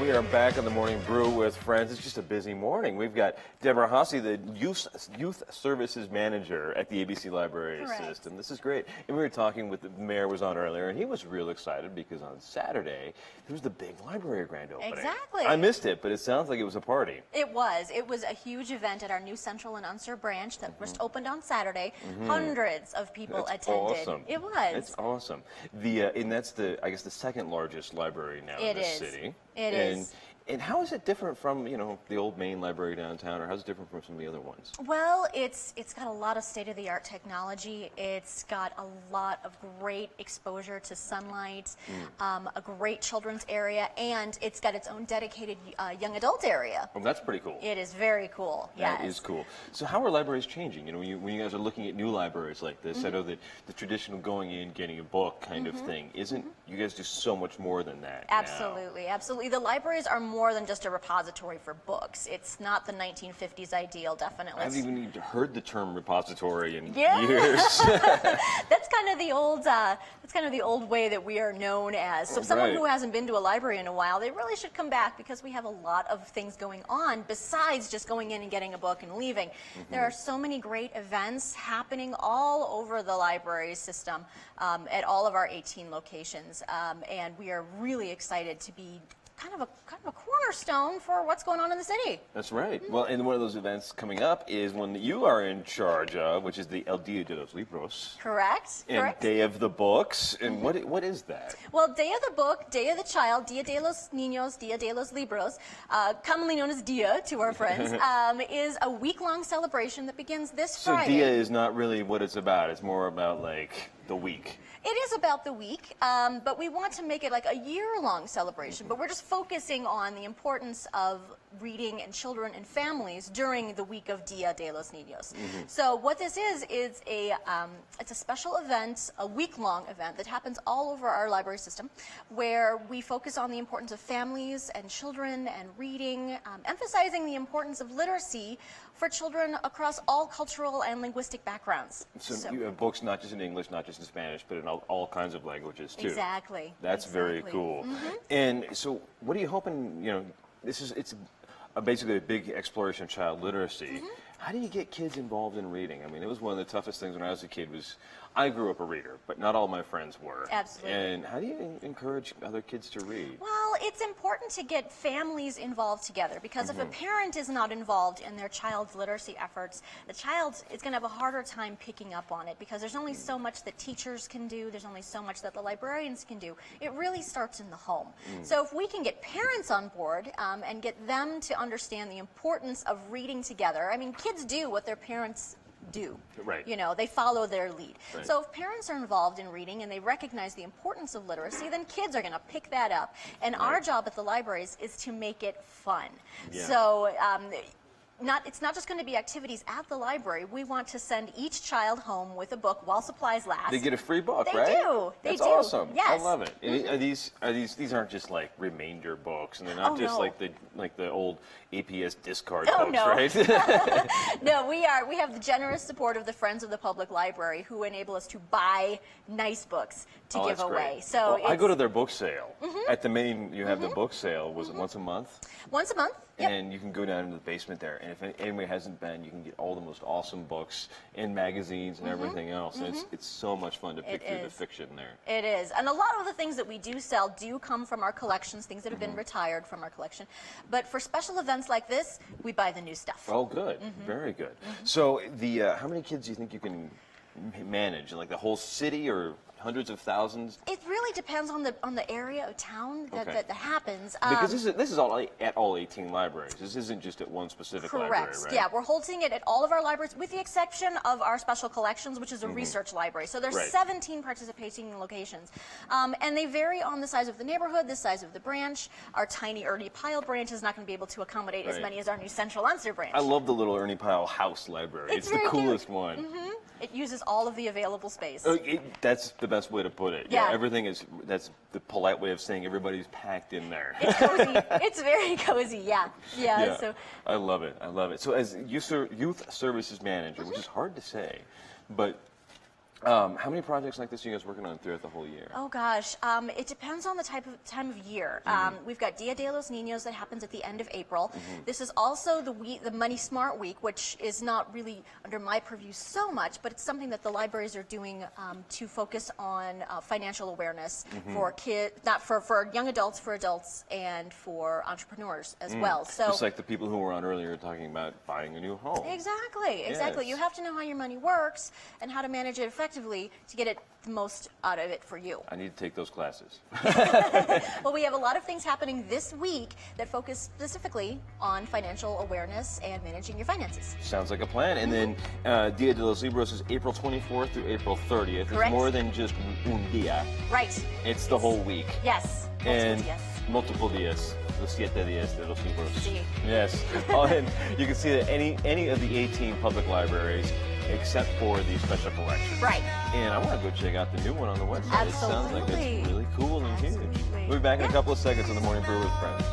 We are back on the Morning Brew with friends. It's just a busy morning. We've got Deborah Hasse, the Youth Services Manager at the ABC Library System. This is great. And we were talking with the mayor was on earlier, and he was real excited because on Saturday, there was the big library grand opening. Exactly. I missed it, but it sounds like it was a party. It was. It was a huge event at our new Central and Unser branch that just opened on Saturday. Hundreds of people attended. Awesome. It was. It's awesome. And that's I guess the second largest library now in the city. It is. And how is it different from, the old main library downtown, or how's it different from some of the other ones? Well, it's got a lot of state-of-the-art technology. It's got a lot of great exposure to sunlight, a great children's area, and it's got its own dedicated young adult area. Oh, that's pretty cool. It is very cool. That is cool. So how are libraries changing? When you guys are looking at new libraries like this, I know that the traditional going in, getting a book kind of thing isn't. You guys do so much more than that. Absolutely, absolutely. The libraries are more than just a repository for books. It's not the 1950s ideal, definitely. I haven't even heard the term repository in years. That's kind of the old way that we are known as. So someone who hasn't been to a library in a while, they really should come back because we have a lot of things going on besides just going in and getting a book and leaving. There are so many great events happening all over the library system at all of our 18 locations, and we are really excited to be kind of a cornerstone for what's going on in the city. That's right. Well, and one of those events coming up is one that you are in charge of, which is the El Día de los Libros. Correct. And Day of the Books. And what is that? Well, Day of the Book, Day of the Child, Día de los Niños, Día de los Libros, commonly known as Dia to our friends, is a week-long celebration that begins this Friday. So Dia is not really what it's about. It's more about like the week. It is about the week, but we want to make it like a year-long celebration, but we're just focusing on the importance of reading and children and families during the week of Dia de los Niños. So what this is it's a special event, a week-long event that happens all over our library system, where we focus on the importance of families and children and reading, emphasizing the importance of literacy for children across all cultural and linguistic backgrounds. So you have books not just in English, not just in Spanish, but in all kinds of languages too. Exactly. That's very cool. And so what are you hoping, it's basically a big exploration of child literacy. How do you get kids involved in reading? I mean, it was one of the toughest things when I was a kid I grew up a reader, but not all my friends were. Absolutely. And how do you encourage other kids to read? Well, it's important to get families involved together because if a parent is not involved in their child's literacy efforts, the child is going to have a harder time picking up on it because there's only so much that teachers can do, there's only so much that the librarians can do. It really starts in the home. So if we can get parents on board and get them to understand the importance of reading together, I mean, kids do what their parents do. Right. They follow their lead. Right. So if parents are involved in reading and they recognize the importance of literacy, then kids are going to pick that up. And our job at the libraries is to make it fun. So it's not just going to be activities at the library. We want to send each child home with a book while supplies last. They get a free book, they right? Do. That's do. awesome. Yes. I love it. These aren't just like remainder books, and they're not just like the old APS discard books, right? No, we have the generous support of the Friends of the Public Library who enable us to buy nice books to give away. Great. So I go to their book sale. At the main, you have the book sale. Was it once a month? Once a month. Yep. And you can go down into the basement there, and if anybody hasn't been, you can get all the most awesome books and magazines and everything else. And it's so much fun to pick through the fiction there. It is. And a lot of the things that we do sell do come from our collections, things that have been retired from our collection. But for special events like this, we buy the new stuff. Oh, good. Very good. So how many kids do you think you can manage? Like the whole city or hundreds of thousands? It really depends on the area of town that happens. Because this is all at all 18 libraries. This isn't just at one specific library, right? Yeah, we're holding it at all of our libraries, with the exception of our special collections, which is a research library. So there's 17 participating locations, and they vary on the size of the neighborhood, the size of the branch. Our tiny Ernie Pyle branch is not going to be able to accommodate as many as our new Central Unser branch. I love the little Ernie Pyle house library. It's the coolest one. It uses all of the available space. That's the best way to put it. Yeah. Everything is, that's the polite way of saying everybody's packed in there. It's cozy. It's very cozy, yeah. So I love it. I love it. So as youth services manager, which is hard to say, but How many projects like this are you guys working on throughout the whole year? Oh gosh, it depends on the time of year. We've got Dia de los Niños that happens at the end of April. This is also the Money Smart Week, which is not really under my purview so much, but it's something that the libraries are doing to focus on financial awareness for kids, not for young adults, for adults, and for entrepreneurs as well. So just like the people who were on earlier talking about buying a new home. Exactly. Yes. You have to know how your money works and how to manage it effectively to get the most out of it for you. I need to take those classes. Well, we have a lot of things happening this week that focus specifically on financial awareness and managing your finances. Sounds like a plan. And then Dia de los Libros is April 24th through April 30th. Correct. It's more than just un dia. Right. It's the whole week. Yes. And Multiple días. multiple días. Los 7 días de los libros. Sí. Yes. Oh, and you can see that any of the 18 public libraries, except for the special collection. Right. And I want to go check out the new one on the website. Absolutely. It sounds like it's really cool and huge. Absolutely. We'll be back in a couple of seconds on the Morning Brew with Friends.